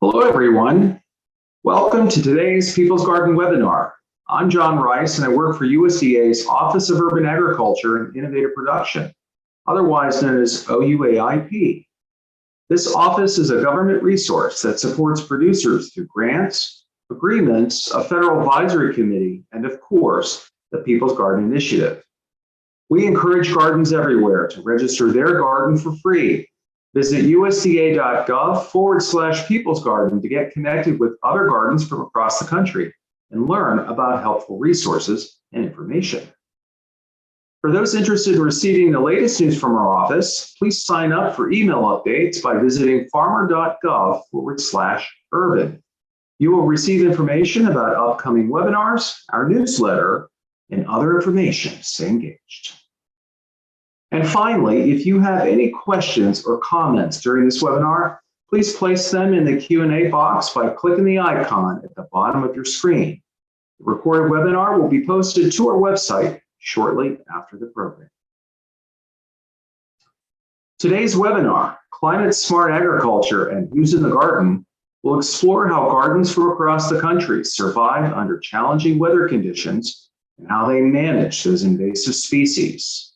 Hello, everyone. Welcome to today's People's Garden webinar. I'm John Rice, and I work for USDA's Office of Urban Agriculture and Innovative Production, otherwise known as OUAIP. This office is a government resource that supports producers through grants, agreements, a federal advisory committee, and of course, the People's Garden Initiative. We encourage gardens everywhere to register their garden for free. Visit usda.gov/People's Garden to get connected with other gardens from across the country and learn about helpful resources and information. For those interested in receiving the latest news from our office, please sign up for email updates by visiting farmer.gov/urban. You will receive information about upcoming webinars, our newsletter, and other information. Stay engaged. And finally, if you have any questions or comments during this webinar, please place them in the Q&A box by clicking the icon at the bottom of your screen. The recorded webinar will be posted to our website shortly after the program. Today's webinar, Climate Smart Agriculture and Who's in the Garden, will explore how gardens from across the country survive under challenging weather conditions and how they manage those invasive species.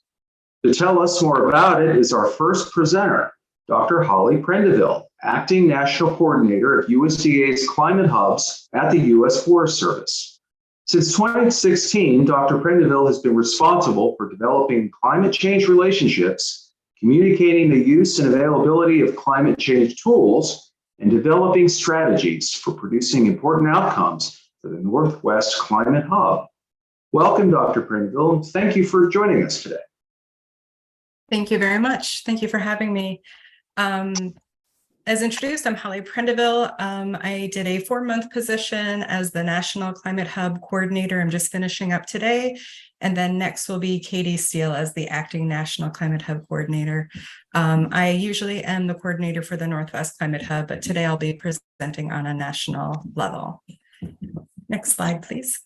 To tell us more about it is our first presenter, Dr. Holly Prendeville, Acting National Coordinator of USDA's Climate Hubs at the U.S. Forest Service. Since 2016, Dr. Prendeville has been responsible for developing climate change relationships, communicating the use and availability of climate change tools, and developing strategies for producing important outcomes for the Northwest Climate Hub. Welcome, Dr. Prendeville, and thank you for joining us today. Thank you very much. Thank you for having me. As introduced, I'm Holly Prendeville. I did a 4-month position as the National Climate Hub Coordinator. I'm just finishing up today. And then next will be Katie Steele as the Acting National Climate Hub Coordinator. I usually am the coordinator for the Northwest Climate Hub, but today I'll be presenting on a national level. Next slide, please.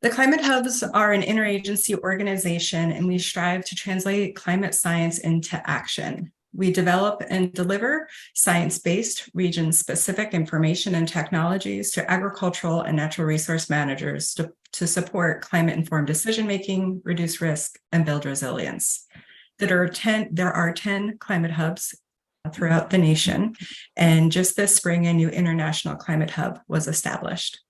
The Climate Hubs are an interagency organization, and we strive to translate climate science into action. We develop and deliver science-based, region-specific information and technologies to agricultural and natural resource managers to support climate-informed decision-making, reduce risk, and build resilience. There are 10 Climate Hubs throughout the nation, and just this spring, a new international Climate Hub was established.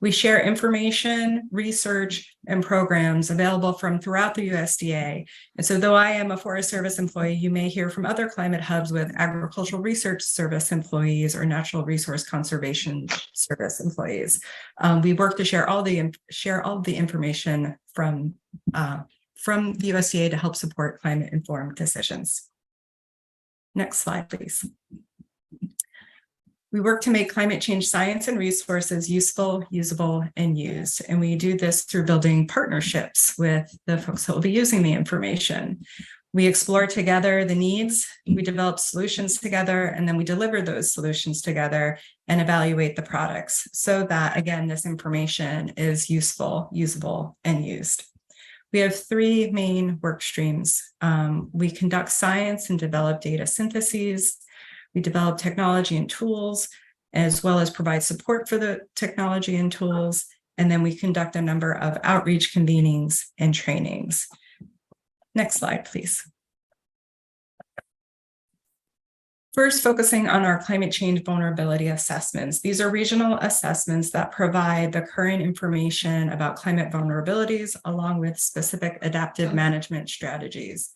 We share information, research, and programs available from throughout the USDA. And so though I am a Forest Service employee, you may hear from other Climate Hubs with Agricultural Research Service employees or Natural Resource Conservation Service employees. We work to share all the information from the USDA to help support climate-informed decisions. Next slide, please. We work to make climate change science and resources useful, usable, and used. And we do this through building partnerships with the folks that will be using the information. We explore together the needs, we develop solutions together, and then we deliver those solutions together and evaluate the products so that, again, this information is useful, usable, and used. We have 3 main work streams. We conduct science and develop data syntheses. We develop technology and tools, as well as provide support for the technology and tools. And then we conduct a number of outreach convenings and trainings. Next slide, please. First, focusing on our climate change vulnerability assessments. These are regional assessments that provide the current information about climate vulnerabilities, along with specific adaptive management strategies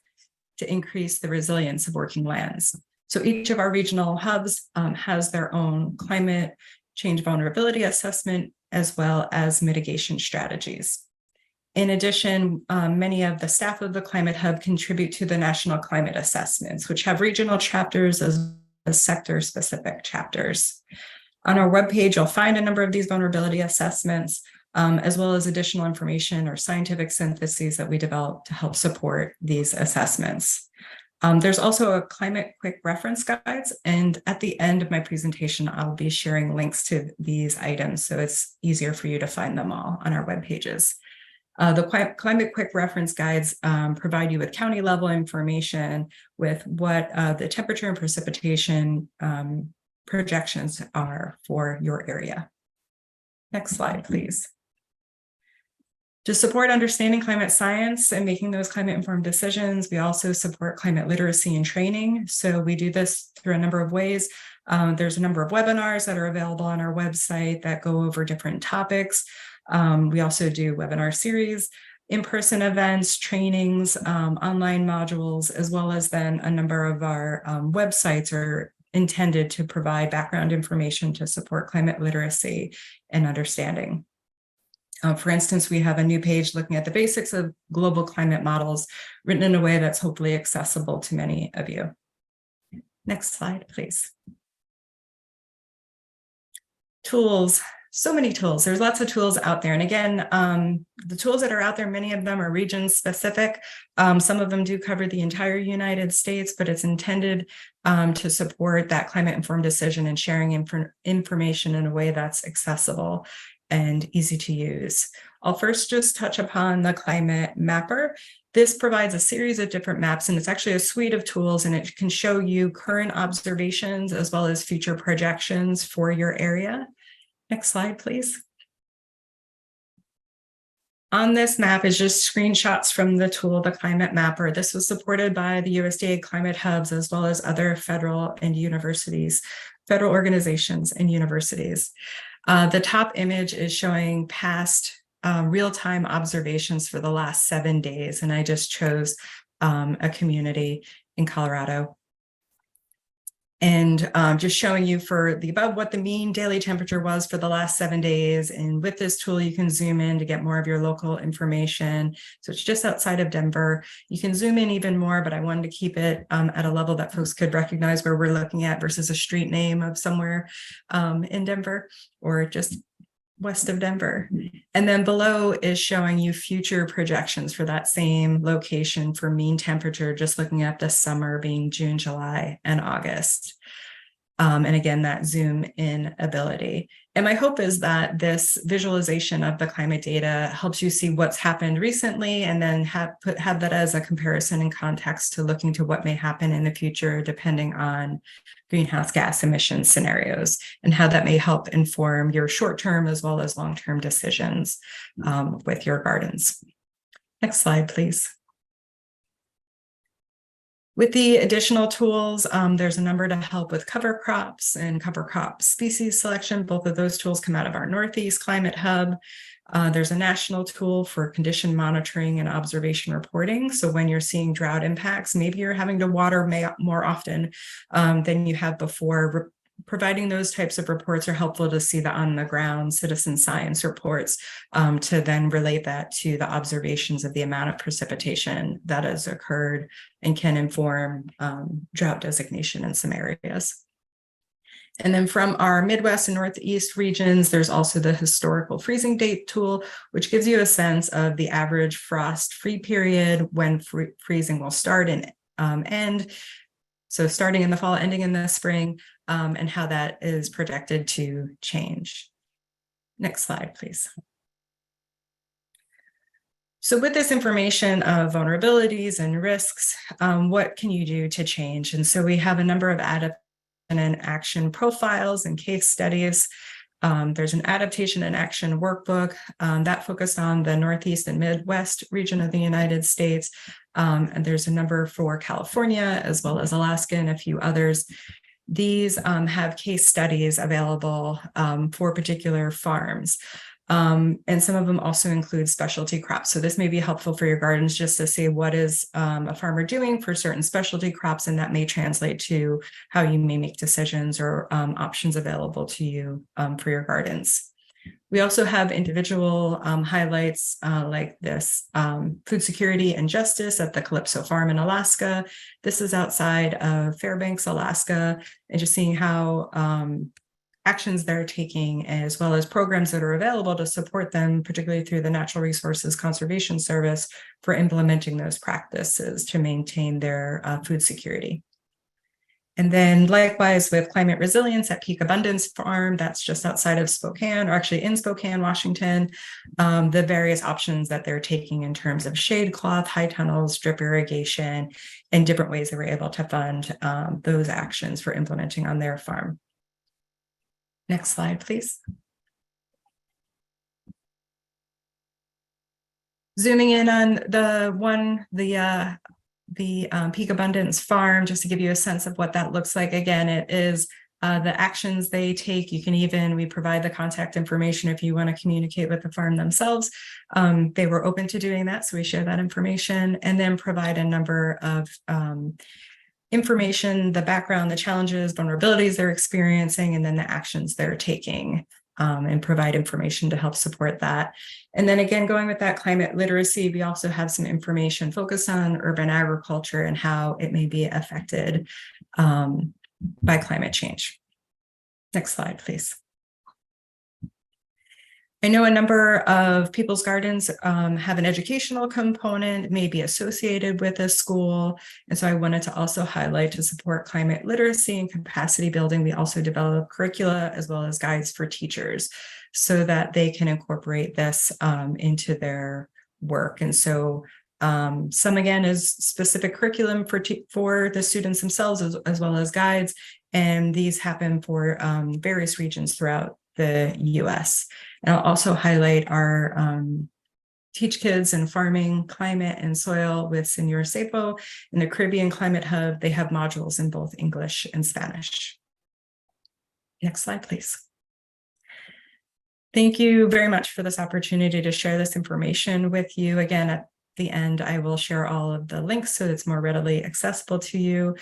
to increase the resilience of working lands. So each of our regional hubs has their own climate change vulnerability assessment, as well as mitigation strategies. In addition, many of the staff of the Climate Hub contribute to the national climate assessments, which have regional chapters as sector-specific chapters. On our webpage, you'll find a number of these vulnerability assessments, as well as additional information or scientific syntheses that we develop to help support these assessments. There's also a climate quick reference guides, and at the end of my presentation, I'll be sharing links to these items, so it's easier for you to find them all on our web pages. The Climate Quick Reference Guides provide you with county level information with what the temperature and precipitation projections are for your area. Next slide, please. To support understanding climate science and making those climate informed decisions, we also support climate literacy and training. So we do this through a number of ways. There's a number of webinars that are available on our website that go over different topics. We also do webinar series, in-person events, trainings, online modules, as well as then a number of our websites are intended to provide background information to support climate literacy and understanding. For instance, we have a new page looking at the basics of global climate models written in a way that's hopefully accessible to many of you. Next slide, please. Tools, so many tools. There's lots of tools out there. And again, the tools that are out there, many of them are region specific. Some of them do cover the entire United States, but it's intended to support that climate informed decision and sharing information in a way that's accessible and easy to use. I'll first just touch upon the Climate Mapper. This provides a series of different maps, and it's actually a suite of tools, and it can show you current observations as well as future projections for your area. Next slide, please. On this map is just screenshots from the tool, the Climate Mapper. This was supported by the USDA Climate Hubs, as well as other federal organizations and universities. The top image is showing past real-time observations for the last 7 days, and I just chose a community in Colorado. And just showing you for the above what the mean daily temperature was for the last 7 days. And with this tool, you can zoom in to get more of your local information. So it's just outside of Denver. You can zoom in even more, but I wanted to keep it at a level that folks could recognize where we're looking at versus a street name of somewhere in Denver or just west of Denver. And then below is showing you future projections for that same location for mean temperature, just looking at the summer being June, July, and August. And again, that zoom in ability. And my hope is that this visualization of the climate data helps you see what's happened recently and then have that as a comparison and context to looking to what may happen in the future, depending on greenhouse gas emission scenarios and how that may help inform your short-term as well as long-term decisions with your gardens. Next slide, please. With the additional tools, there's a number to help with cover crops and cover crop species selection. Both of those tools come out of our Northeast Climate Hub. There's a national tool for condition monitoring and observation reporting. So when you're seeing drought impacts, maybe you're having to water more often than you have before. Providing those types of reports are helpful to see the on-the-ground citizen science reports to then relate that to the observations of the amount of precipitation that has occurred and can inform drought designation in some areas. And then from our Midwest and Northeast regions, there's also the historical freezing date tool, which gives you a sense of the average frost-free period, when freezing will start and end. So starting in the fall, ending in the spring, and how that is projected to change. Next slide, please. So with this information of vulnerabilities and risks, what can you do to change? And so we have a number of adaptation and action profiles and case studies. There's an adaptation and action workbook that focused on the Northeast and Midwest region of the United States. And there's a number for California, as well as Alaska and a few others. These have case studies available for particular farms. And some of them also include specialty crops. So this may be helpful for your gardens just to see what is a farmer doing for certain specialty crops, and that may translate to how you may make decisions or options available to you for your gardens. We also have individual highlights like this food security and justice at the Calypso Farm in Alaska. This is outside of Fairbanks, Alaska, and just seeing how actions they're taking, as well as programs that are available to support them, particularly through the Natural Resources Conservation Service, for implementing those practices to maintain their food security. And then likewise with climate resilience at Peak Abundance Farm, that's just outside of Spokane, or actually in Spokane, Washington, the various options that they're taking in terms of shade cloth, high tunnels, drip irrigation, and different ways that we're able to fund those actions for implementing on their farm. Next slide, please. Zooming in on the Peak Abundance Farm, just to give you a sense of what that looks like. Again, it is the actions they take. We provide the contact information if you want to communicate with the farm themselves. They were open to doing that, so we share that information and then provide a number of information, the background, the challenges, vulnerabilities they're experiencing, and then the actions they're taking, and provide information to help support that. And then again, going with that climate literacy, we also have some information focused on urban agriculture and how it may be affected by climate change. Next slide, please. I know a number of people's gardens have an educational component, may be associated with a school. And so I wanted to also highlight, to support climate literacy and capacity building, we also develop curricula as well as guides for teachers so that they can incorporate this into their work. And so some, again, is specific curriculum for the students themselves as well as guides. And these happen for various regions throughout the US. And I'll also highlight our Teach Kids and Farming, Climate and Soil with Senor Cepo in the Caribbean Climate Hub. They have modules in both English and Spanish. Next slide, please. Thank you very much for this opportunity to share this information with you. Again, at the end, I will share all of the links so it's more readily accessible to you.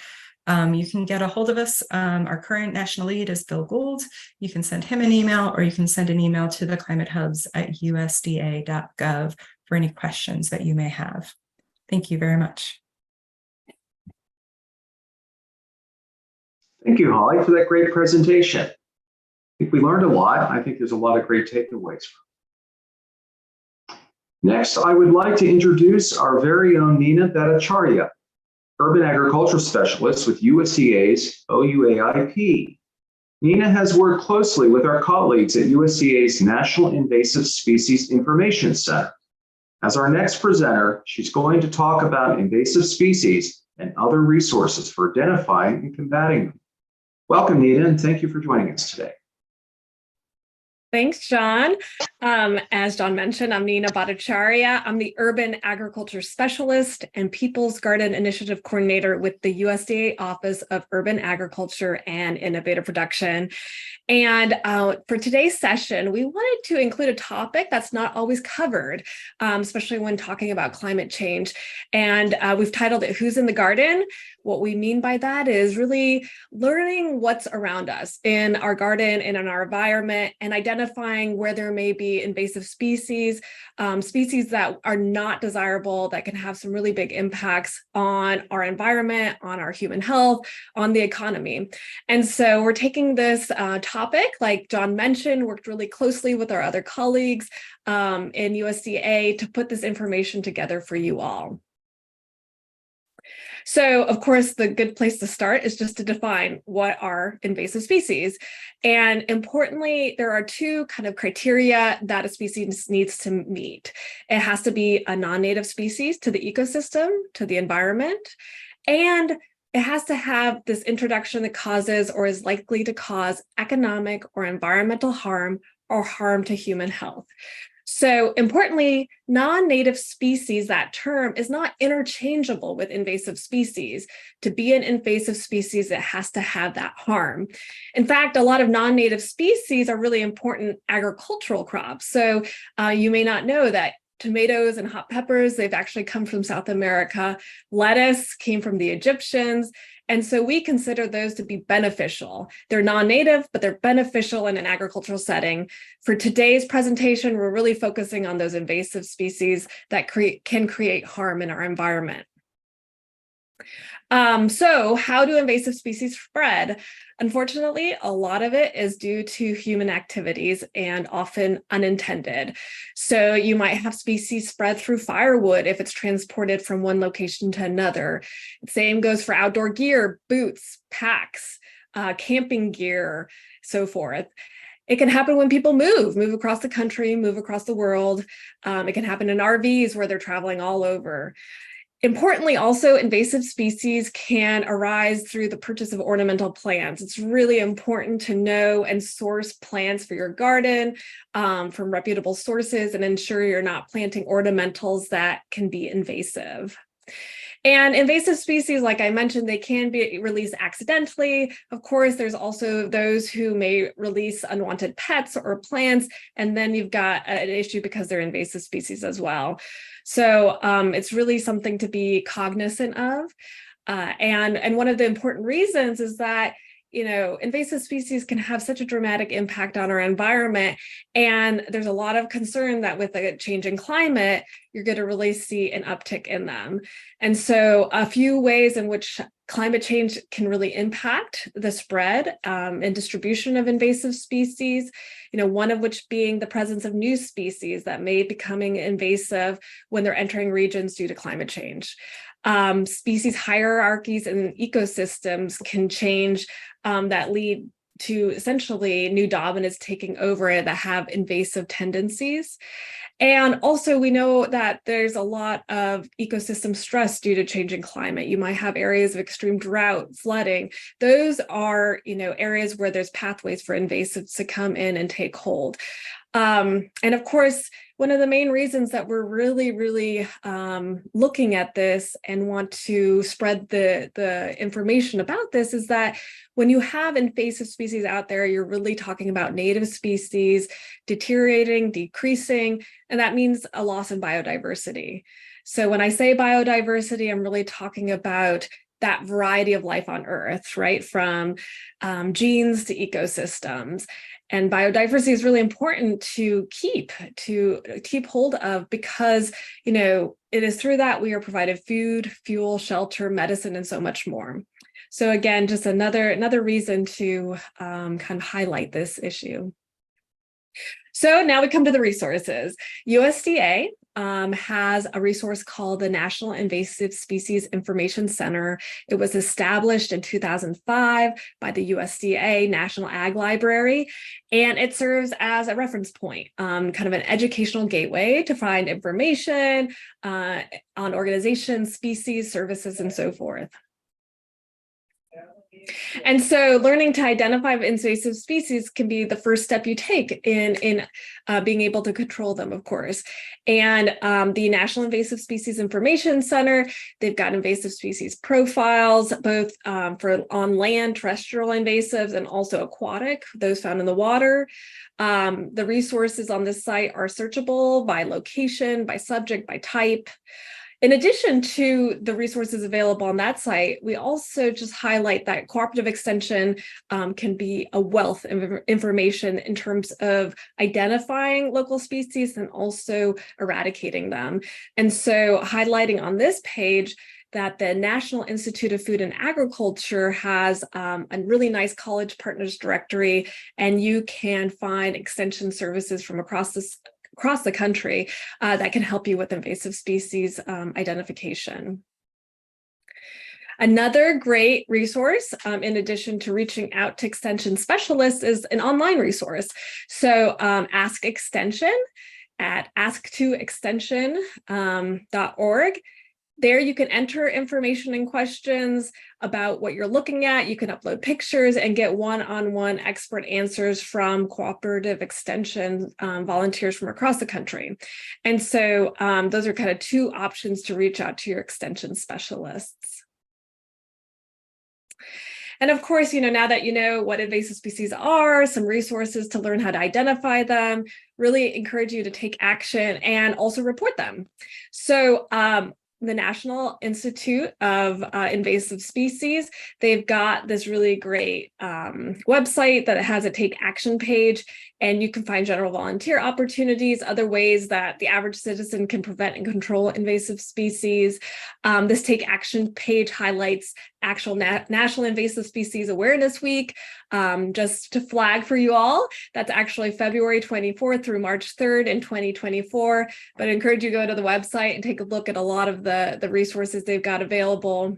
You can get a hold of us. Our current national lead is Bill Gould. You can send him an email, or you can send an email to the Climate Hubs at USDA.gov for any questions that you may have. Thank you very much. Thank you, Holly, for that great presentation. I think we learned a lot. I think there's a lot of great takeaways. Next, I would like to introduce our very own Nika Bhattacharyya, Urban Agriculture Specialist with USDA's OUAIP. Nika has worked closely with our colleagues at USDA's National Invasive Species Information Center. As our next presenter, she's going to talk about invasive species and other resources for identifying and combating them. Welcome, Nika, and thank you for joining us today. Thanks, John. As John mentioned, I'm Nika Bhattacharyya. I'm the Urban Agriculture Specialist and People's Garden Initiative Coordinator with the USDA Office of Urban Agriculture and Innovative Production. And for today's session, we wanted to include a topic that's not always covered, especially when talking about climate change. And we've titled it, Who's in the Garden? What we mean by that is really learning what's around us in our garden and in our environment, and identifying where there may be invasive species, species that are not desirable, that can have some really big impacts on our environment, on our human health, on the economy. And so we're taking this topic, like John mentioned, worked really closely with our other colleagues in USDA to put this information together for you all. So, of course, the good place to start is just to define what are invasive species. And importantly, there are two kind of criteria that a species needs to meet. It has to be a non-native species to the ecosystem, to the environment, and it has to have this introduction that causes or is likely to cause economic or environmental harm or harm to human health. So importantly, non-native species, that term is not interchangeable with invasive species. To be an invasive species, it has to have that harm. In fact, a lot of non-native species are really important agricultural crops. So you may not know that tomatoes and hot peppers, they've actually come from South America. Lettuce came from the Egyptians. And so we consider those to be beneficial. They're non-native, but they're beneficial in an agricultural setting. For today's presentation, we're really focusing on those invasive species that can create harm in our environment. So how do invasive species spread? Unfortunately, a lot of it is due to human activities and often unintended. So you might have species spread through firewood if it's transported from one location to another. Same goes for outdoor gear, boots, packs, camping gear, so forth. It can happen when people move across the country, move across the world. It can happen in RVs where they're traveling all over. Importantly, also, invasive species can arise through the purchase of ornamental plants. It's really important to know and source plants for your garden from reputable sources and ensure you're not planting ornamentals that can be invasive. And invasive species, like I mentioned, they can be released accidentally. Of course, there's also those who may release unwanted pets or plants, and then you've got an issue because they're invasive species as well. So it's really something to be cognizant of. And one of the important reasons is that invasive species can have such a dramatic impact on our environment. And there's a lot of concern that with a changing climate, you're going to really see an uptick in them. And so a few ways in which climate change can really impact the spread and distribution of invasive species, one of which being the presence of new species that may be becoming invasive when they're entering regions due to climate change. Species hierarchies and ecosystems can change that lead to essentially new dominants taking over that have invasive tendencies. And also we know that there's a lot of ecosystem stress due to changing climate. You might have areas of extreme drought, flooding. Those are, areas where there's pathways for invasives to come in and take hold. And of course, one of the main reasons that we're really looking at this and want to spread the information about this is that when you have invasive species out there, you're really talking about native species deteriorating, decreasing, and that means a loss in biodiversity. So when I say biodiversity, I'm really talking about that variety of life on Earth, right? From genes to ecosystems. And biodiversity is really important to keep hold of because, it is through that we are provided food, fuel, shelter, medicine, and so much more. So again, just another reason to kind of highlight this issue. So now we come to the resources. USDA has a resource called the National Invasive Species Information Center. It was established in 2005 by the USDA National Ag Library, and it serves as a reference point, kind of an educational gateway to find information on organizations, species, services, and so forth. And so learning to identify invasive species can be the first step you take in being able to control them, of course. And the National Invasive Species Information Center, they've got invasive species profiles, both for on land, terrestrial invasives, and also aquatic, those found in the water. The resources on this site are searchable by location, by subject, by type. In addition to the resources available on that site, we also just highlight that cooperative extension can be a wealth of information in terms of identifying local species and also eradicating them. And so highlighting on this page that the National Institute of Food and Agriculture has a really nice college partners directory, and you can find extension services from across the country that can help you with invasive species identification. Another great resource, in addition to reaching out to extension specialists, is an online resource. So Ask Extension at ask2extension.org. There you can enter information and questions about what you're looking at. You can upload pictures and get one-on-one expert answers from cooperative extension volunteers from across the country. And so those are kind of two options to reach out to your extension specialists. And of course, now that you know what invasive species are, some resources to learn how to identify them, really encourage you to take action and also report them. So the National Institute of Invasive Species. They've got this really great website that has a take action page, and you can find general volunteer opportunities, other ways that the average citizen can prevent and control invasive species. This take action page highlights actual National Invasive Species Awareness Week. Just to flag for you all, that's actually February 24th through March 3rd in 2024. But I encourage you to go to the website and take a look at a lot of the resources they've got available.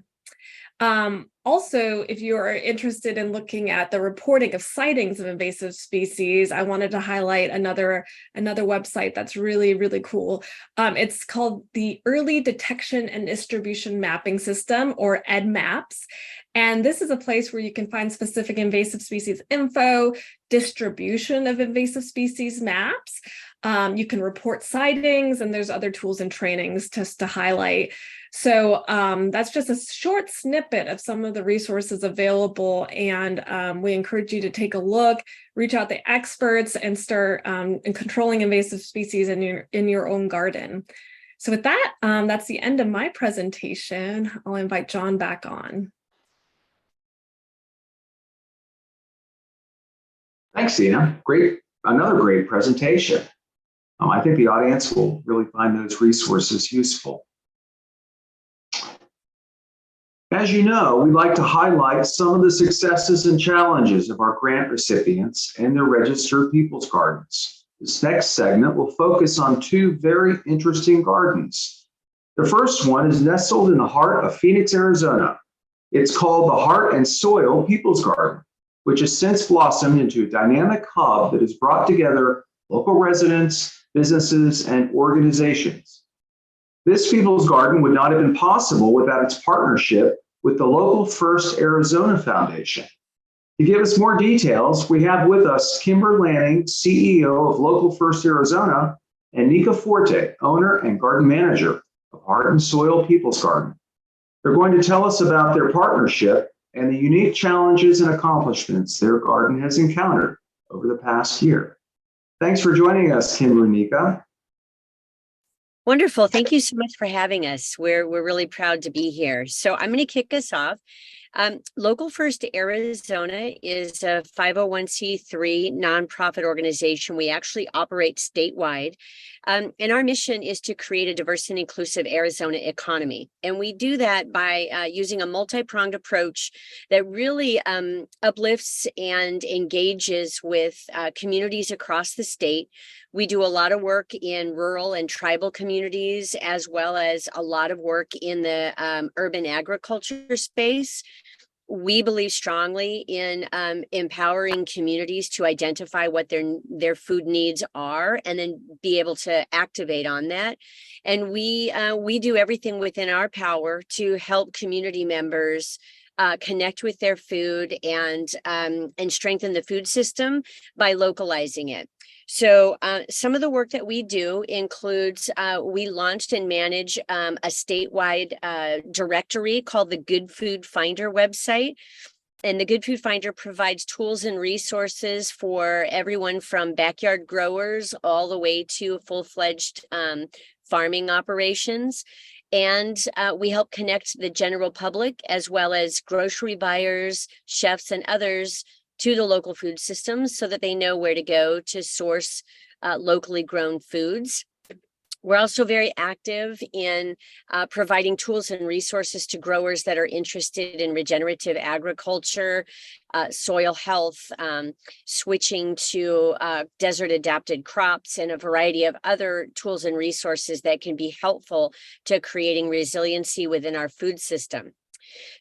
Also, if you are interested in looking at the reporting of sightings of invasive species, I wanted to highlight another website that's really, really cool. It's called the Early Detection and Distribution Mapping System, or EDMAPS. And this is a place where you can find specific invasive species info, distribution of invasive species maps. You can report sightings, and there's other tools and trainings just to highlight. So that's just a short snippet of some of the resources available, and we encourage you to take a look, reach out to experts, and start in controlling invasive species in your own garden. So with that, that's the end of my presentation. I'll invite John back on. Thanks, Ina. Another great presentation. I think the audience will really find those resources useful. As you know, we like to highlight some of the successes and challenges of our grant recipients and their registered people's gardens. This next segment will focus on two very interesting gardens. The first one is nestled in the heart of Phoenix, Arizona. It's called the Heart and Soil People's Garden, which has since blossomed into a dynamic hub that has brought together local residents, businesses, and organizations. This People's Garden would not have been possible without its partnership with the local First Arizona Foundation. To give us more details, we have with us Kimber Lanning, CEO of Local First Arizona, and Nika Forte, owner and garden manager of Heart and Soil People's Garden. They're going to tell us about their partnership and the unique challenges and accomplishments their garden has encountered over the past year. Thanks for joining us, Kimber and Nika. Wonderful. Thank you so much for having us. We're really proud to be here. So I'm going to kick us off. Local First Arizona is a 501c3 nonprofit organization. We actually operate statewide. And our mission is to create a diverse and inclusive Arizona economy. And we do that by using a multi-pronged approach that really uplifts and engages with communities across the state. We do a lot of work in rural and tribal communities, as well as a lot of work in the urban agriculture space. We believe strongly in empowering communities to identify what their food needs are, and then be able to activate on that. And we do everything within our power to help community members connect with their food and strengthen the food system by localizing it. So some of the work that we do includes, we launched and manage a statewide directory called the Good Food Finder website. And the Good Food Finder provides tools and resources for everyone from backyard growers all the way to full-fledged farming operations. And we help connect the general public, as well as grocery buyers, chefs, and others to the local food systems so that they know where to go to source locally grown foods. We're also very active in providing tools and resources to growers that are interested in regenerative agriculture, soil health, switching to desert adapted crops, and a variety of other tools and resources that can be helpful to creating resiliency within our food system.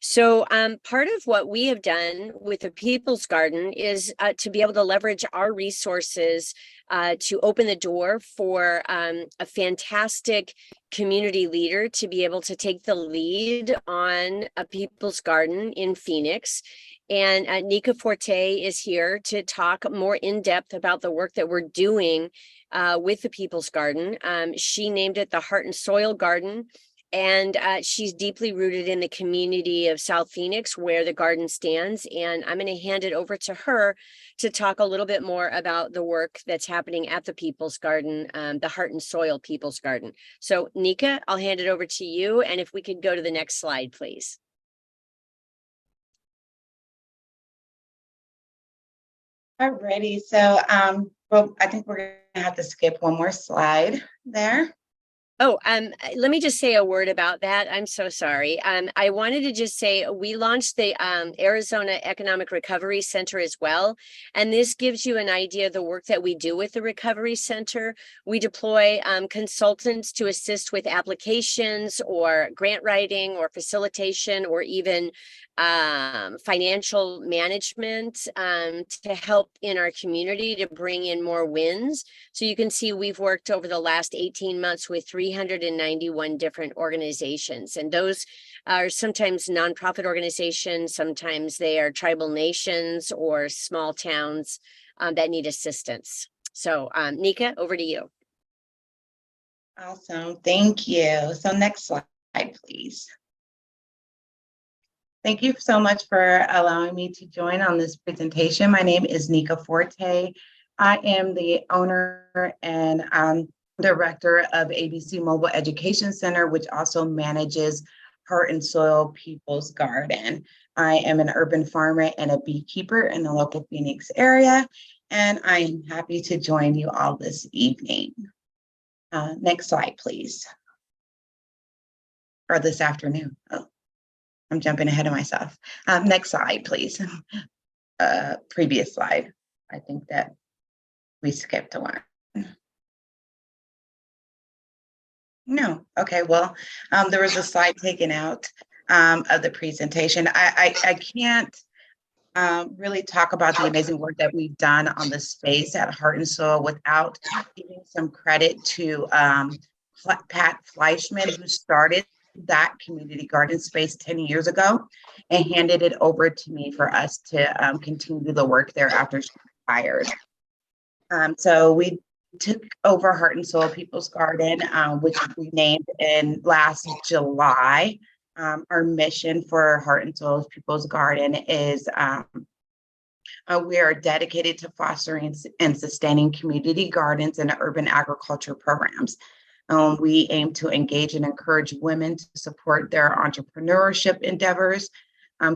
So part of what we have done with the People's Garden is to be able to leverage our resources to open the door for a fantastic community leader to be able to take the lead on a People's Garden in Phoenix. And Nika Forte is here to talk more in depth about the work that we're doing with the People's Garden. She named it the Heart and Soil Garden. And she's deeply rooted in the community of South Phoenix where the garden stands. And I'm going to hand it over to her to talk a little bit more about the work that's happening at the People's Garden, the Heart and Soil People's Garden. So Nika, I'll hand it over to you. And if we could go to the next slide, please. Alrighty, so well, I think we're gonna have to skip one more slide there. Oh, let me just say a word about that. I'm so sorry. I wanted to just say we launched the Arizona Economic Recovery Center as well. And this gives you an idea of the work that we do with the Recovery Center. We deploy consultants to assist with applications or grant writing or facilitation or even financial management to help in our community to bring in more wins. So you can see we've worked over the last 18 months with 391 different organizations. And those are sometimes nonprofit organizations, sometimes they are tribal nations or small towns that need assistance. So Nika, over to you. Awesome, thank you. So next slide, please. Thank you so much for allowing me to join on this presentation. My name is Nika Forte. I am the owner and director of ABC Mobile Education Center, which also manages Heart and Soil People's Garden. I am an urban farmer and a beekeeper in the local Phoenix area, and I am happy to join you all this evening. Next slide, please. Or this afternoon. Oh, I'm jumping ahead of myself. Next slide, please. Previous slide. I think that we skipped one. No, okay, well, there was a slide taken out of the presentation. I can't really talk about the amazing work that we've done on the space at Heart and Soil without giving some credit to Pat Fleischman, who started that community garden space 10 years ago and handed it over to me for us to continue the work there after she retired. So we took over Heart and Soil People's Garden, which we named in last July. Our mission for Heart and Soil People's Garden is we are dedicated to fostering and sustaining community gardens and urban agriculture programs. We aim to engage and encourage women to support their entrepreneurship endeavors,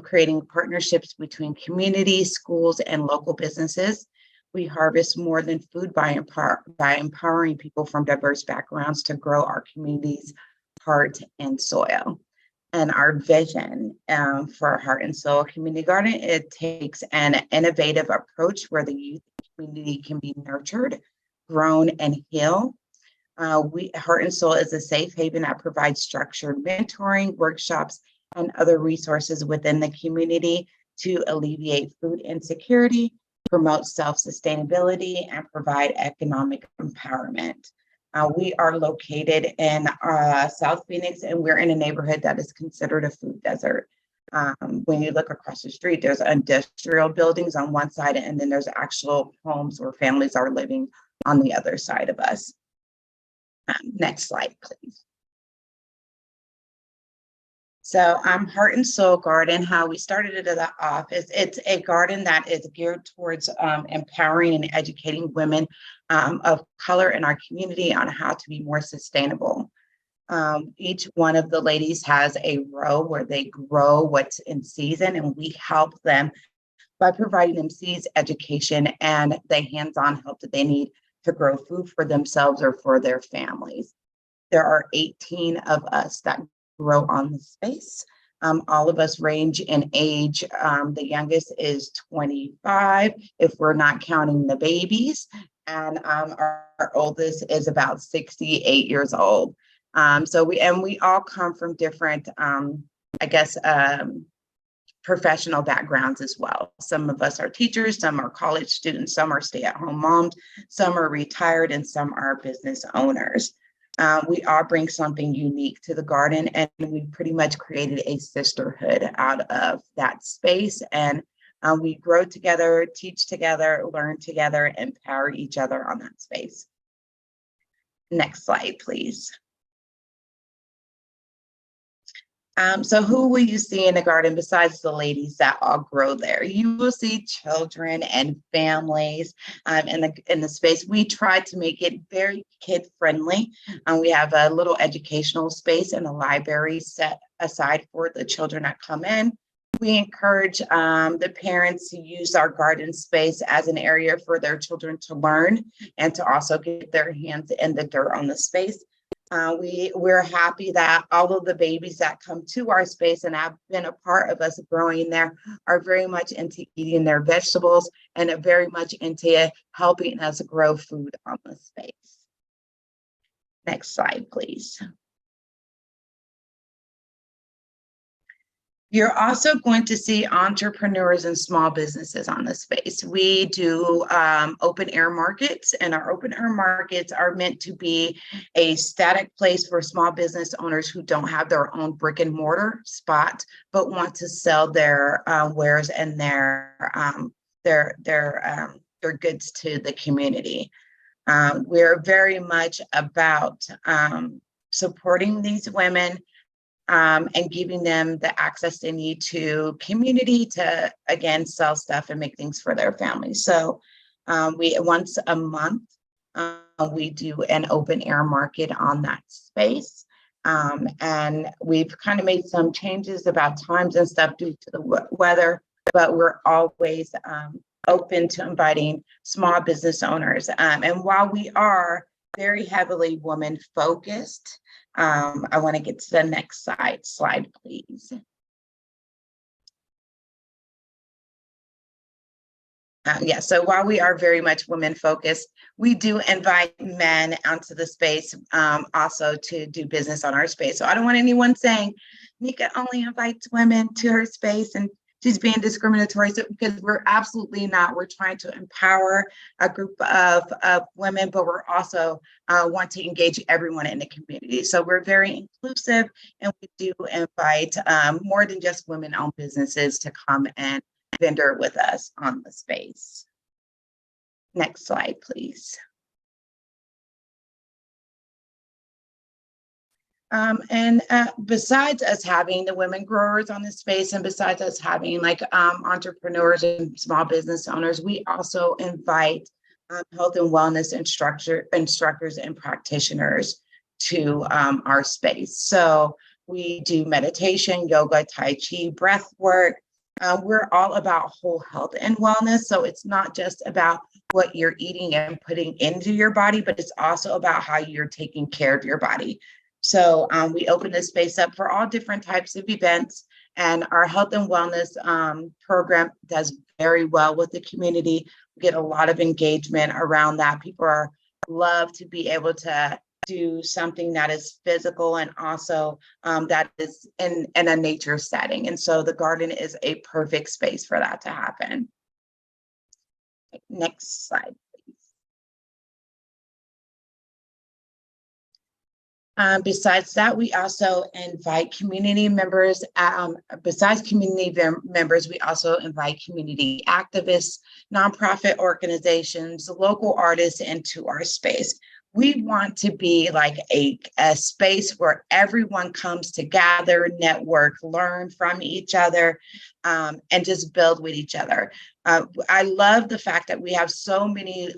creating partnerships between communities, schools, and local businesses. We harvest more than food by empowering people from diverse backgrounds to grow our community's heart and soil. And our vision for Heart and Soil Community Garden, it takes an innovative approach where the youth community can be nurtured, grown, and healed. Heart and Soil is a safe haven that provides structured mentoring, workshops, and other resources within the community to alleviate food insecurity, promote self-sustainability, and provide economic empowerment. We are located in South Phoenix, and we're in a neighborhood that is considered a food desert. When you look across the street, there's industrial buildings on one side, and then there's actual homes where families are living on the other side of us. Next slide, please. So Heart and Soil Garden, how we started it off is it's a garden that is geared towards empowering and educating women of color in our community on how to be more sustainable. Each one of the ladies has a row where they grow what's in season, and we help them by providing them seeds, education, and the hands-on help that they need to grow food for themselves or for their families. There are 18 of us that grow on the space. All of us range in age. The youngest is 25, if we're not counting the babies, and our oldest is about 68 years old. So we all come from different, professional backgrounds as well. Some of us are teachers, some are college students, some are stay-at-home moms, some are retired, and some are business owners. We all bring something unique to the garden, and we pretty much created a sisterhood out of that space. And we grow together, teach together, learn together, empower each other on that space. Next slide, please. So who will you see in the garden besides the ladies that all grow there? You will see children and families in the space. We try to make it very kid friendly. We have a little educational space and a library set aside for the children that come in. We encourage the parents to use our garden space as an area for their children to learn and to also get their hands in the dirt on the space. We're happy that all of the babies that come to our space and have been a part of us growing there are very much into eating their vegetables and are very much into helping us grow food on the space. Next slide, please. You're also going to see entrepreneurs and small businesses on the space. We do open air markets, and our open air markets are meant to be a static place for small business owners who don't have their own brick and mortar spot, but want to sell their wares and their goods to the community. We're very much about supporting these women and giving them the access they need to community to, again, sell stuff and make things for their families. So we once a month, we do an open air market on that space. And we've kind of made some changes about times and stuff due to the weather, but we're always open to inviting small business owners. And while we are very heavily woman focused, I want to get to the next slide, please. So while we are very much women focused, we do invite men onto the space also to do business on our space. So I don't want anyone saying Nika only invites women to her space and she's being discriminatory, because we're absolutely not. We're trying to empower a group of women, but we're also want to engage everyone in the community. So we're very inclusive, and we do invite more than just women-owned businesses to come and vendor with us on the space. Next slide, please. Besides us having the women growers on the space, and besides us having like entrepreneurs and small business owners, we also invite health and wellness instructors and practitioners to our space. So we do meditation, yoga, tai chi, breath work. We're all about whole health and wellness. So it's not just about what you're eating and putting into your body, but it's also about how you're taking care of your body. So we open this space up for all different types of events, and our health and wellness program does very well with the community. We get a lot of engagement around that. People love to be able to do something that is physical and also that is in a nature setting. And so the garden is a perfect space for that to happen. Next slide. Besides that, we also invite community members. Besides community members, we also invite community activists, nonprofit organizations, local artists into our space. We want to be like a space where everyone comes to gather, network, learn from each other, and just build with each other. I love the fact that we have so many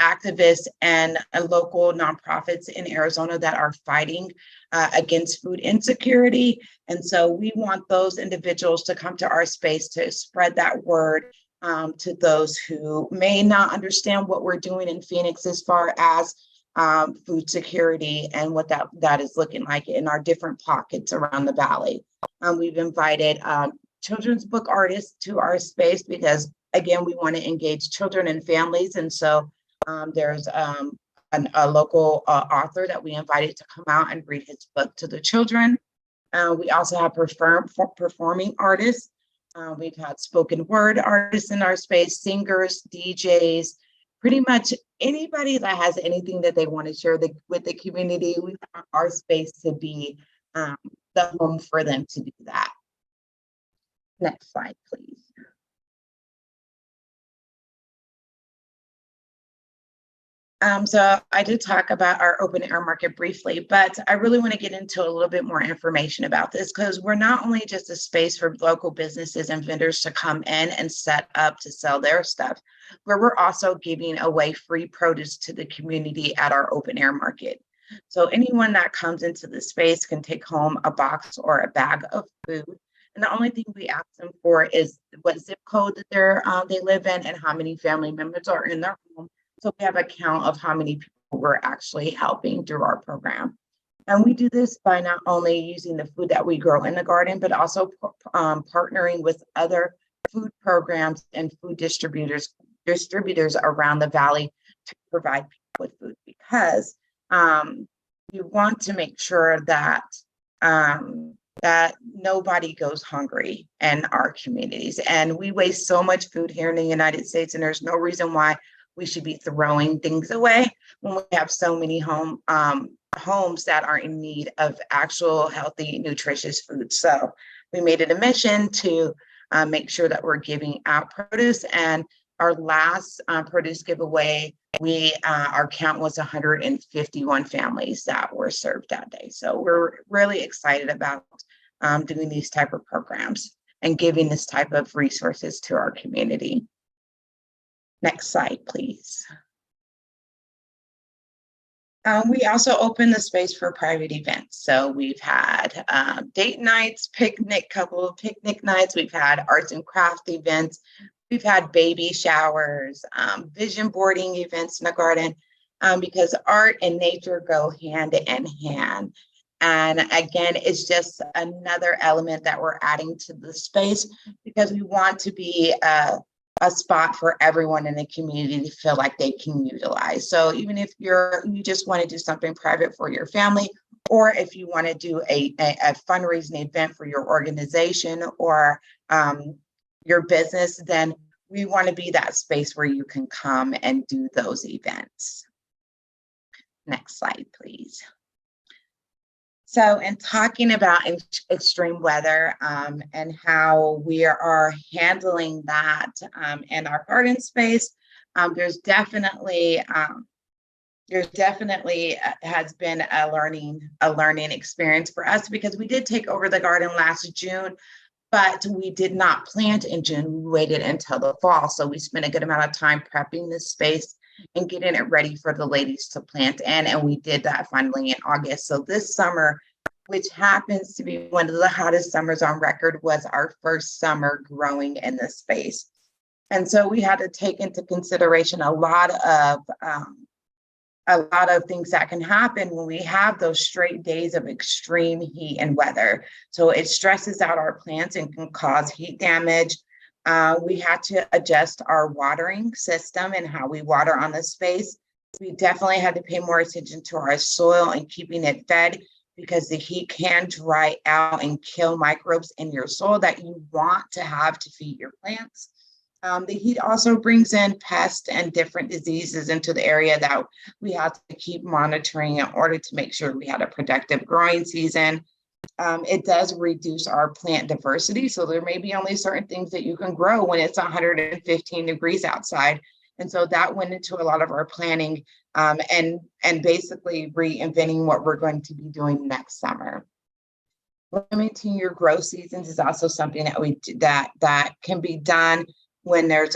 activists and local nonprofits in Arizona that are fighting against food insecurity. And so we want those individuals to come to our space to spread that word to those who may not understand what we're doing in Phoenix as far as food security and what that is looking like in our different pockets around the valley. We've invited children's book artists to our space because, again, we want to engage children and families. And so there's a local author that we invited to come out and read his book to the children. We also have performing artists. We've had spoken word artists in our space, singers, DJs, pretty much anybody that has anything that they want to share with the community. We want our space to be the home for them to do that. Next slide, please. So I did talk about our open air market briefly, but I really want to get into a little bit more information about this because we're not only just a space for local businesses and vendors to come in and set up to sell their stuff, but we're also giving away free produce to the community at our open air market. So anyone that comes into the space can take home a box or a bag of food. And the only thing we ask them for is what zip code that they live in and how many family members are in their home. So we have a count of how many people we're actually helping through our program. And we do this by not only using the food that we grow in the garden, but also partnering with other food programs and food distributors around the valley to provide people with food, because we want to make sure that that nobody goes hungry in our communities. And we waste so much food here in the United States, and there's no reason why we should be throwing things away when we have so many homes that are in need of actual healthy, nutritious food. So we made it a mission to make sure that we're giving out produce. And our last produce giveaway, our count was 151 families that were served that day. So we're really excited about doing these type of programs and giving this type of resources to our community. Next slide, please. We also open the space for private events. So we've had date nights, couple of picnic nights. We've had arts and craft events. We've had baby showers, vision boarding events in the garden, because art and nature go hand in hand. And again, it's just another element that we're adding to the space because we want to be a spot for everyone in the community to feel like they can utilize. So even if you just want to do something private for your family, or if you want to do a fundraising event for your organization or your business, then we want to be that space where you can come and do those events. Next slide, please. So in talking about extreme weather and how we are handling that in our garden space, there's definitely has been a learning experience for us, because we did take over the garden last June, but we did not plant in June. We waited until the fall. So we spent a good amount of time prepping this space and getting it ready for the ladies to plant in. And we did that finally in August. So this summer, which happens to be one of the hottest summers on record, was our first summer growing in this space. And so we had to take into consideration a lot of things that can happen when we have those straight days of extreme heat and weather. So it stresses out our plants and can cause heat damage. We had to adjust our watering system and how we water on the space. We definitely had to pay more attention to our soil and keeping it fed, because the heat can dry out and kill microbes in your soil that you want to have to feed your plants. The heat also brings in pests and different diseases into the area that we have to keep monitoring in order to make sure we had a productive growing season. It does reduce our plant diversity. So there may be only certain things that you can grow when it's 115 degrees outside. And so that went into a lot of our planning and basically reinventing what we're going to be doing next summer. Limiting your grow seasons is also something that can be done when there's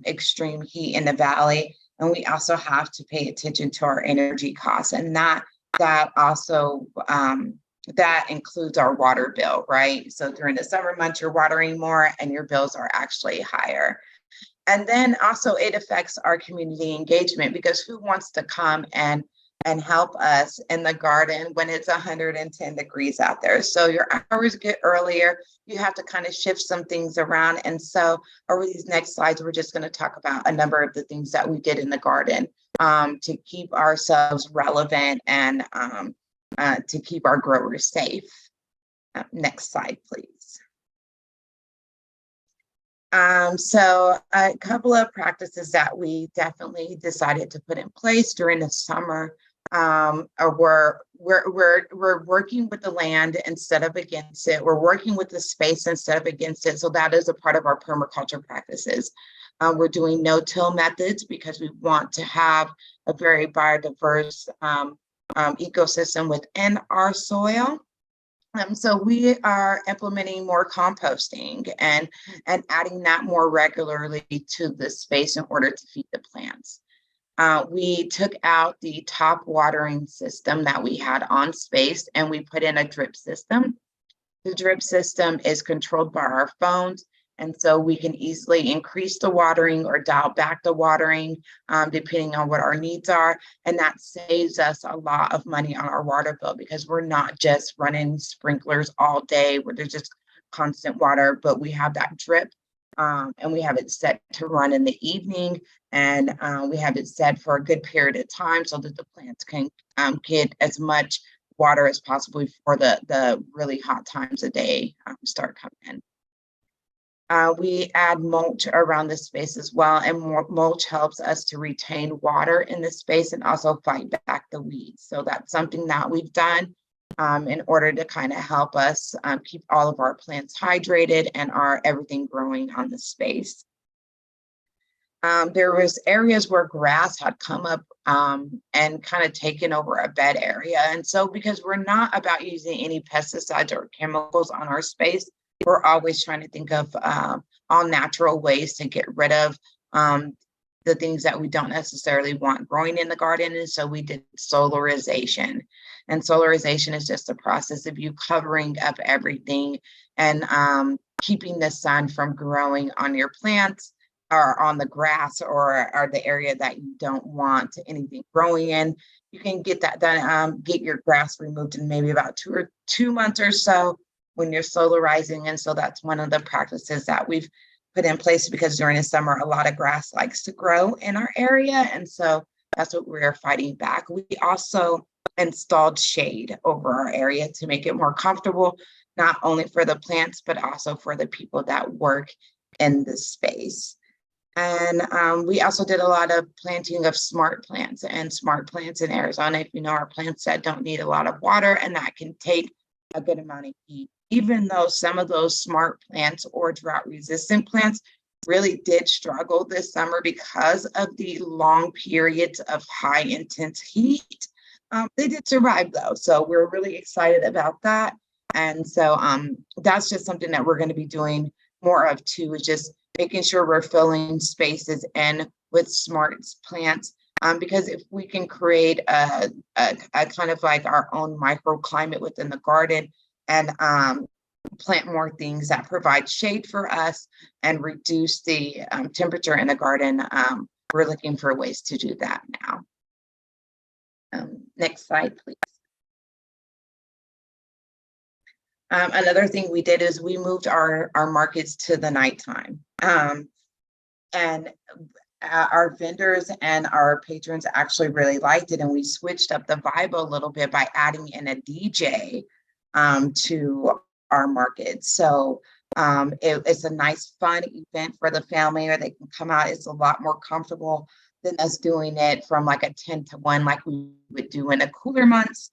extreme heat in the valley. And we also have to pay attention to our energy costs. And that also that includes our water bill, right? So during the summer months, you're watering more and your bills are actually higher. And then also it affects our community engagement, because who wants to come and help us in the garden when it's 110 degrees out there? So your hours get earlier. You have to kind of shift some things around. And so over these next slides, we're just going to talk about a number of the things that we did in the garden to keep ourselves relevant and to keep our growers safe. Next slide, please. So a couple of practices that we definitely decided to put in place during the summer we're working with the land instead of against it. We're working with the space instead of against it. So that is a part of our permaculture practices. We're doing no-till methods because we want to have a very biodiverse ecosystem within our soil. So we are implementing more composting and adding that more regularly to the space in order to feed the plants. We took out the top watering system that we had on space and we put in a drip system. The drip system is controlled by our phones, and so we can easily increase the watering or dial back the watering depending on what our needs are. And that saves us a lot of money on our water bill because we're not just running sprinklers all day where there's just constant water, but we have that drip and we have it set to run in the evening, and we have it set for a good period of time so that the plants can get as much water as possible before the really hot times of day start coming in. We add mulch around the space as well, and mulch helps us to retain water in the space and also fight back the weeds. So that's something that we've done in order to kind of help us keep all of our plants hydrated and everything growing on the space. There was areas where grass had come up and kind of taken over a bed area. And so because we're not about using any pesticides or chemicals on our space, we're always trying to think of all natural ways to get rid of the things that we don't necessarily want growing in the garden. And so we did solarization. And solarization is just a process of you covering up everything and keeping the sun from growing on your plants or on the grass or the area that you don't want anything growing in. You can get that done, get your grass removed in maybe about 2 months or so when you're solarizing. And so that's one of the practices that we've put in place because during the summer, a lot of grass likes to grow in our area. And so that's what we're fighting back. We also installed shade over our area to make it more comfortable, not only for the plants, but also for the people that work in the space. And we also did a lot of planting of smart plants in Arizona. If you know, our plants that don't need a lot of water and that can take a good amount of heat, even though some of those smart plants or drought resistant plants really did struggle this summer because of the long periods of high intense heat. They did survive though. So we're really excited about that. And so that's just something that we're going to be doing more of too, is just making sure we're filling spaces in with smart plants. Because if we can create a kind of like our own microclimate within the garden and plant more things that provide shade for us and reduce the temperature in the garden, we're looking for ways to do that now. Next slide, please. Another thing we did is we moved our markets to the nighttime. And our vendors and our patrons actually really liked it. And we switched up the vibe a little bit by adding in a DJ to our market. So it's a nice, fun event for the family, or they can come out. It's a lot more comfortable than us doing it from like a 10 to 1 like we would do in the cooler months.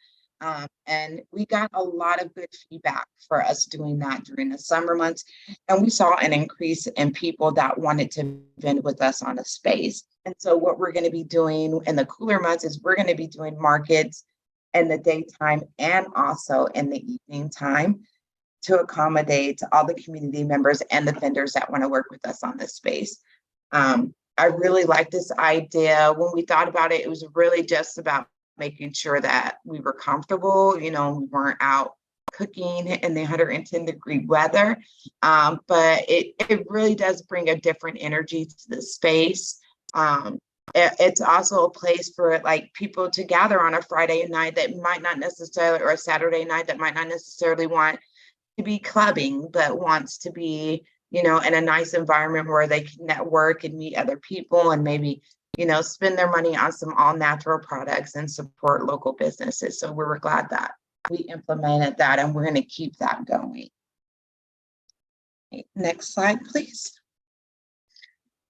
And we got a lot of good feedback for us doing that during the summer months. And we saw an increase in people that wanted to vend with us on a space. And so what we're going to be doing in the cooler months is we're going to be doing markets in the daytime and also in the evening time to accommodate all the community members and the vendors that want to work with us on this space. I really like this idea. When we thought about it, it was really just about making sure that we were comfortable, we weren't out cooking in the 110-degree weather. But it really does bring a different energy to the space. It's also a place for like people to gather on a Friday night that might not necessarily, or a Saturday night that might not necessarily want to be clubbing, but wants to be, in a nice environment where they can network and meet other people and maybe, spend their money on some all natural products and support local businesses. So we were glad that we implemented that, and we're going to keep that going. Okay, next slide, please.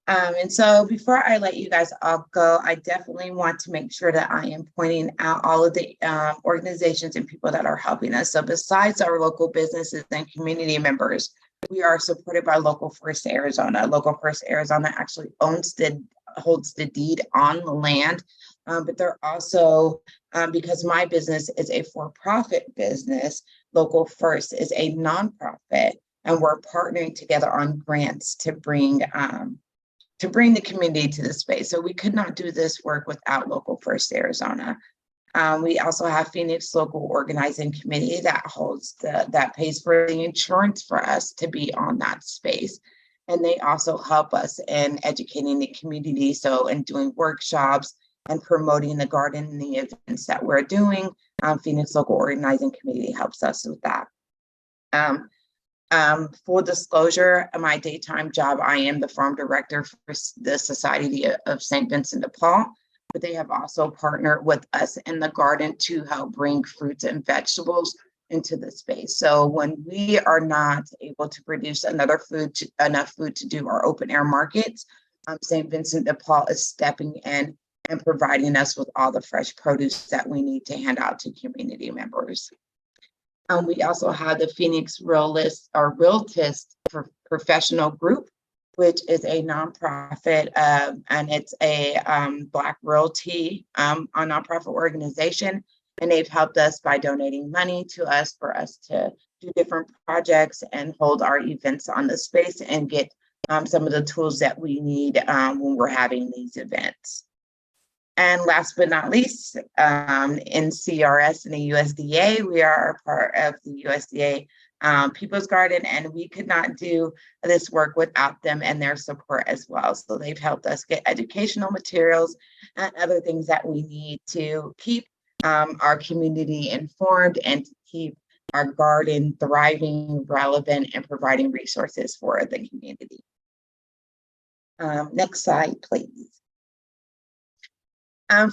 And so before I let you guys all go, I definitely want to make sure that I am pointing out all of the organizations and people that are helping us. So besides our local businesses and community members, we are supported by Local First Arizona. Local First Arizona actually holds the deed on the land, but they're also, because my business is a for-profit business, Local First is a nonprofit, and we're partnering together on grants to bring the community to the space. So we could not do this work without Local First Arizona. We also have Phoenix Local Organizing Committee that that pays for the insurance for us to be on that space. And they also help us in educating the community. So in doing workshops and promoting the garden and the events that we're doing, Phoenix Local Organizing Committee helps us with that. Full disclosure, my daytime job, I am the farm director for the Society of St. Vincent de Paul, but they have also partnered with us in the garden to help bring fruits and vegetables into the space. So when we are not able to produce enough food to do our open air markets, St. Vincent de Paul is stepping in and providing us with all the fresh produce that we need to hand out to community members. We also have the Phoenix Realtist Professional Group, which is a nonprofit, and it's a Black Realty a nonprofit organization. And they've helped us by donating money to us for us to do different projects and hold our events on the space and get some of the tools that we need when we're having these events. And last but not least, in CRS and the USDA, we are a part of the USDA People's Garden, and we could not do this work without them and their support as well. So they've helped us get educational materials and other things that we need to keep our community informed and to keep our garden thriving, relevant, and providing resources for the community. Next slide, please.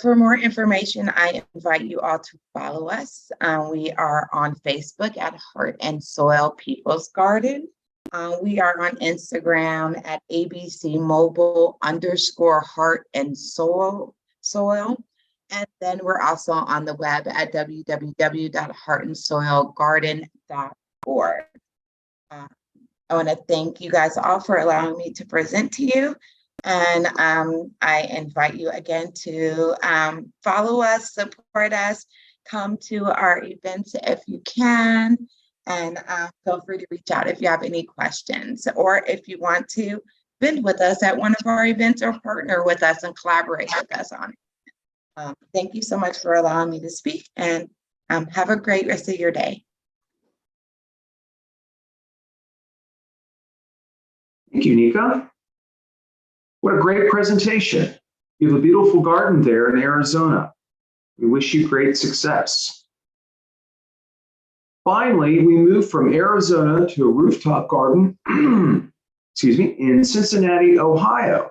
For more information, I invite you all to follow us. We are on Facebook at Heart and Soil People's Garden. We are on Instagram at abcmobile_heart and soil. And then we're also on the web at www.heartandsoilgarden.org. I want to thank you guys all for allowing me to present to you. And I invite you again to follow us, support us, come to our events if you can, and feel free to reach out if you have any questions, or if you want to vend with us at one of our events or partner with us and collaborate with us on it. Thank you so much for allowing me to speak, and have a great rest of your day. Thank you, Nika. What a great presentation. You have a beautiful garden there in Arizona. We wish you great success. Finally, we move from Arizona to a rooftop garden, in Cincinnati, Ohio.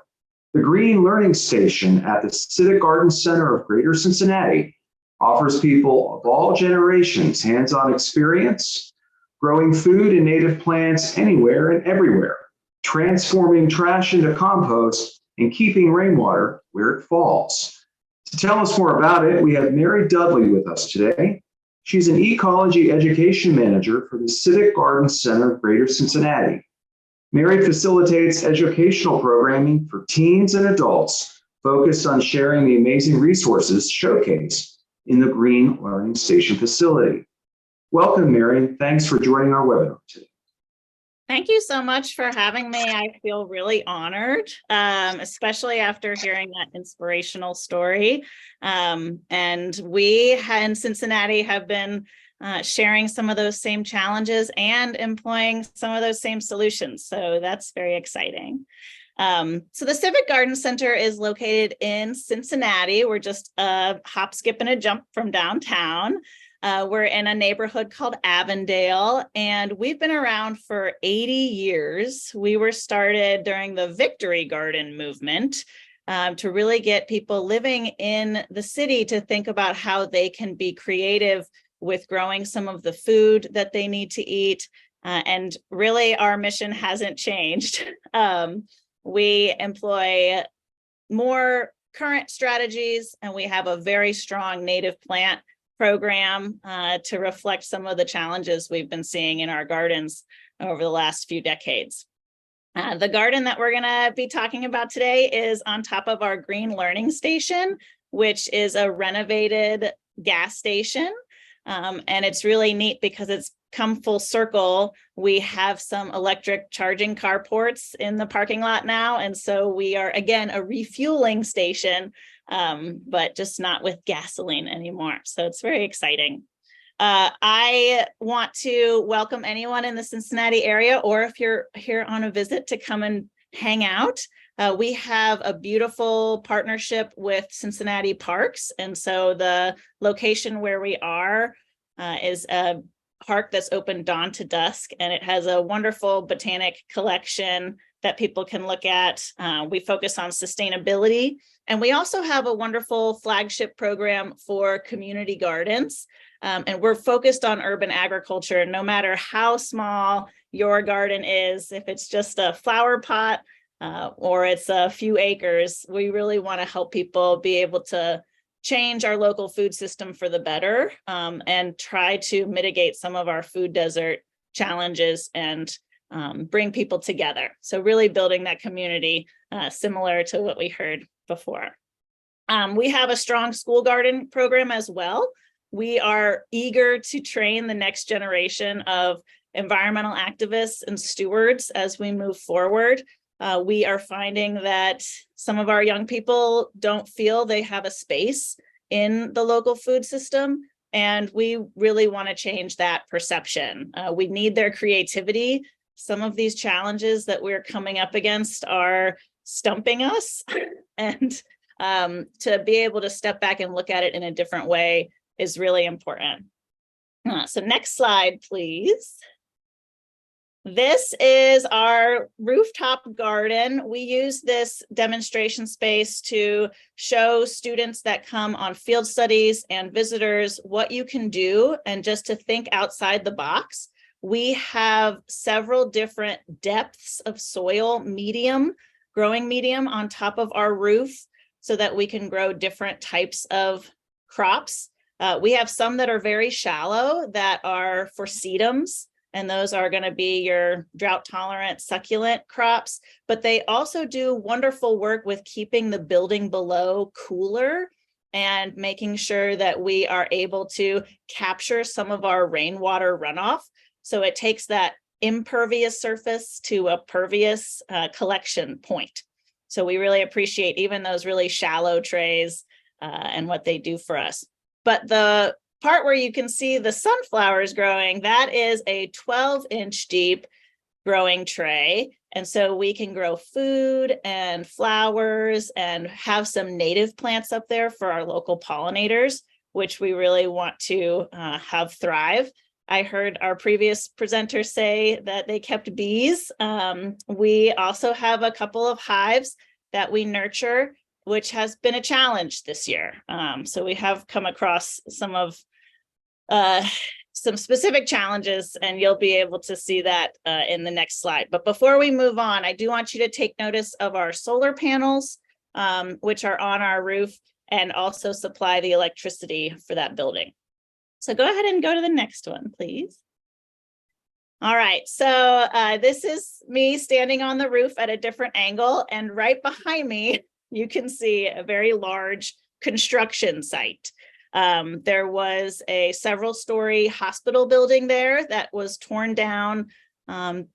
The Green Learning Station at the Civic Garden Center of Greater Cincinnati offers people of all generations hands-on experience, growing food and native plants anywhere and everywhere, transforming trash into compost, and keeping rainwater where it falls. To tell us more about it, we have Mary Dudley with us today. She's an ecology education manager for the Civic Garden Center of Greater Cincinnati. Mary facilitates educational programming for teens and adults focused on sharing the amazing resources showcased in the Green Learning Station facility. Welcome, Mary. Thanks for joining our webinar today. Thank you so much for having me. I feel really honored, especially after hearing that inspirational story. And we in Cincinnati have been sharing some of those same challenges and employing some of those same solutions. So that's very exciting. So the Civic Garden Center is located in Cincinnati. We're just a hop, skip, and a jump from downtown. We're in a neighborhood called Avondale, and we've been around for 80 years. We were started during the Victory Garden movement to really get people living in the city to think about how they can be creative with growing some of the food that they need to eat. And really, our mission hasn't changed. We employ more current strategies, and we have a very strong native plant program to reflect some of the challenges we've been seeing in our gardens. over the last few decades. The garden that we're going to be talking about today is on top of our Green Learning Station, which is a renovated gas station. And it's really neat because it's come full circle. We have some electric charging carports in the parking lot now. And so we are, again, a refueling station, but just not with gasoline anymore. So it's very exciting. I want to welcome anyone in the Cincinnati area, or if you're here on a visit, to come and hang out. We have a beautiful partnership with Cincinnati Parks. And so the location where we are is a park that's open dawn to dusk, and it has a wonderful botanic collection that people can look at. We focus on sustainability, and we also have a wonderful flagship program for community gardens. And we're focused on urban agriculture. No matter how small your garden is, if it's just a flower pot or it's a few acres, we really want to help people be able to change our local food system for the better, and try to mitigate some of our food desert challenges and bring people together. So really building that community similar to what we heard before. We have a strong school garden program as well. We are eager to train the next generation of environmental activists and stewards as we move forward. We are finding that some of our young people don't feel they have a space in the local food system, and we really want to change that perception. We need their creativity. Some of these challenges that we're coming up against are stumping us, and to be able to step back and look at it in a different way is really important. So next slide, please. This is our rooftop garden. We use this demonstration space to show students that come on field studies and visitors what you can do, and just to think outside the box. We have several different depths of soil medium, growing medium on top of our roof so that we can grow different types of crops. We have some that are very shallow that are for sedums, and those are going to be your drought tolerant succulent crops, but they also do wonderful work with keeping the building below cooler and making sure that we are able to capture some of our rainwater runoff. So it takes that impervious surface to a pervious collection point. So we really appreciate even those really shallow trays and what they do for us. But the part where you can see the sunflowers growing, that is a 12-inch deep growing tray. And so we can grow food and flowers and have some native plants up there for our local pollinators, which we really want to have thrive. I heard our previous presenter say that they kept bees. We also have a couple of hives that we nurture, which has been a challenge this year. So we have come across some specific challenges, and you'll be able to see that in the next slide. But before we move on, I do want you to take notice of our solar panels, which are on our roof and also supply the electricity for that building. So go ahead and go to the next one, please. All right, so this is me standing on the roof at a different angle, and right behind me, you can see a very large construction site. There was a several-story hospital building there that was torn down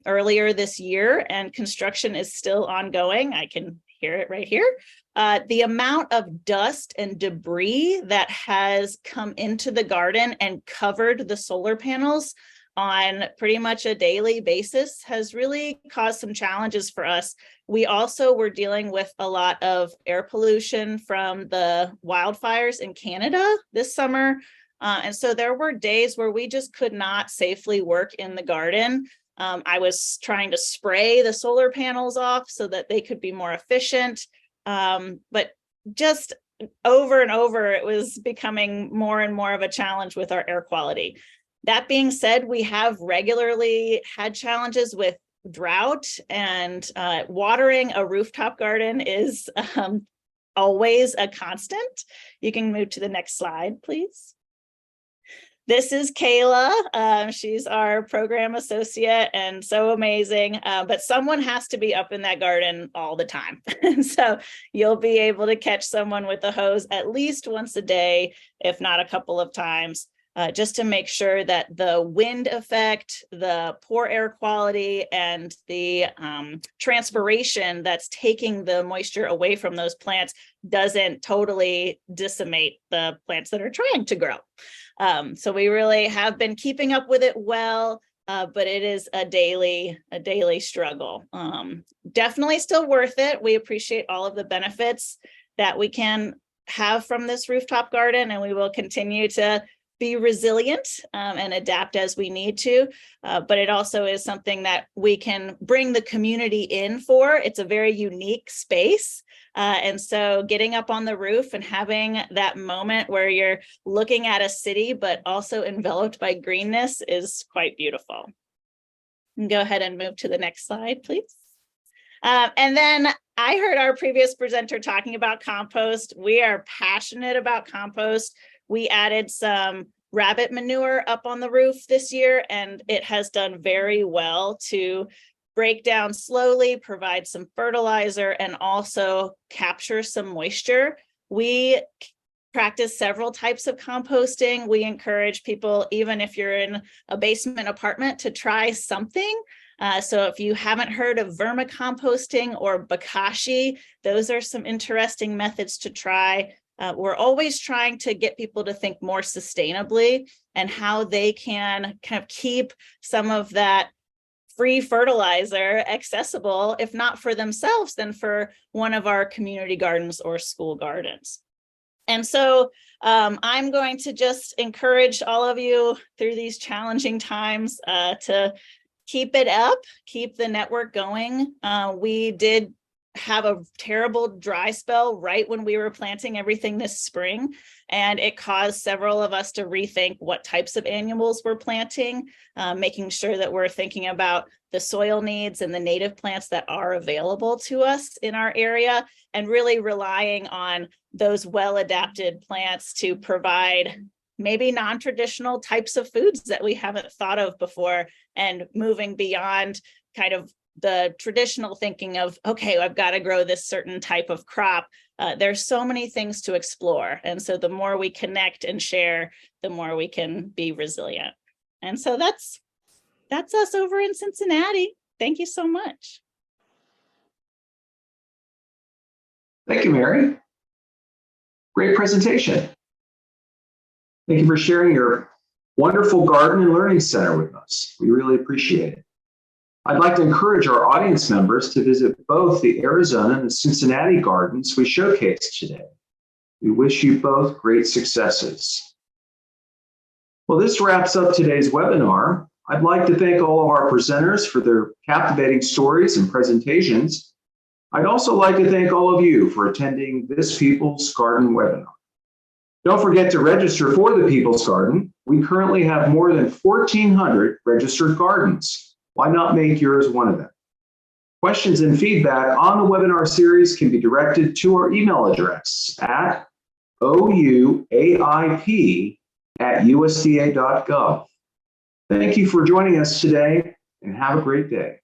earlier this year, and construction is still ongoing. I can hear it right here. The amount of dust and debris that has come into the garden and covered the solar panels on pretty much a daily basis has really caused some challenges for us. We also were dealing with a lot of air pollution from the wildfires in Canada this summer. And so there were days where we just could not safely work in the garden. I was trying to spray the solar panels off so that they could be more efficient. But just over and over, it was becoming more and more of a challenge with our air quality. That being said, we have regularly had challenges with drought, and watering a rooftop garden is always a constant. You can move to the next slide, please. this is Kayla. She's our program associate and so amazing, but someone has to be up in that garden all the time. And so you'll be able to catch someone with a hose at least once a day, if not a couple of times, just to make sure that the wind effect, the poor air quality, and the transpiration that's taking the moisture away from those plants doesn't totally decimate the plants that are trying to grow. So we really have been keeping up with it well, but it is a daily struggle. Definitely still worth it. We appreciate all of the benefits that we can have from this rooftop garden, and we will continue to be resilient and adapt as we need to, but it also is something that we can bring the community in for. It's a very unique space. And so getting up on the roof and having that moment where you're looking at a city, but also enveloped by greenness is quite beautiful. And go ahead and move to the next slide, please. And then I heard our previous presenter talking about compost. We are passionate about compost. We added some rabbit manure up on the roof this year, and it has done very well to break down slowly, provide some fertilizer, and also capture some moisture. We practice several types of composting. We encourage people, even if you're in a basement apartment, to try something. So if you haven't heard of vermicomposting or bokashi, those are some interesting methods to try. We're always trying to get people to think more sustainably and how they can kind of keep some of that free fertilizer accessible, if not for themselves, then for one of our community gardens or school gardens. And so I'm going to just encourage all of you through these challenging times to keep it up, keep the network going. We did have a terrible dry spell right when we were planting everything this spring, and it caused several of us to rethink what types of annuals we're planting, making sure that we're thinking about the soil needs and the native plants that are available to us in our area, and really relying on those well-adapted plants to provide maybe non-traditional types of foods that we haven't thought of before, and moving beyond kind of the traditional thinking of, okay, I've got to grow this certain type of crop. There's so many things to explore. And so the more we connect and share, the more we can be resilient. And so that's us over in Cincinnati. Thank you so much. Thank you, Mary. Great presentation. Thank you for sharing your wonderful garden and learning center with us. We really appreciate it. I'd like to encourage our audience members to visit both the Arizona and the Cincinnati gardens we showcased today. We wish you both great successes. Well, this wraps up today's webinar. I'd like to thank all of our presenters for their captivating stories and presentations. I'd also like to thank all of you for attending this People's Garden webinar. Don't forget to register for the People's Garden. We currently have more than 1,400 registered gardens. Why not make yours one of them? Questions and feedback on the webinar series can be directed to our email address at ouaip@usda.gov. Thank you for joining us today, and have a great day.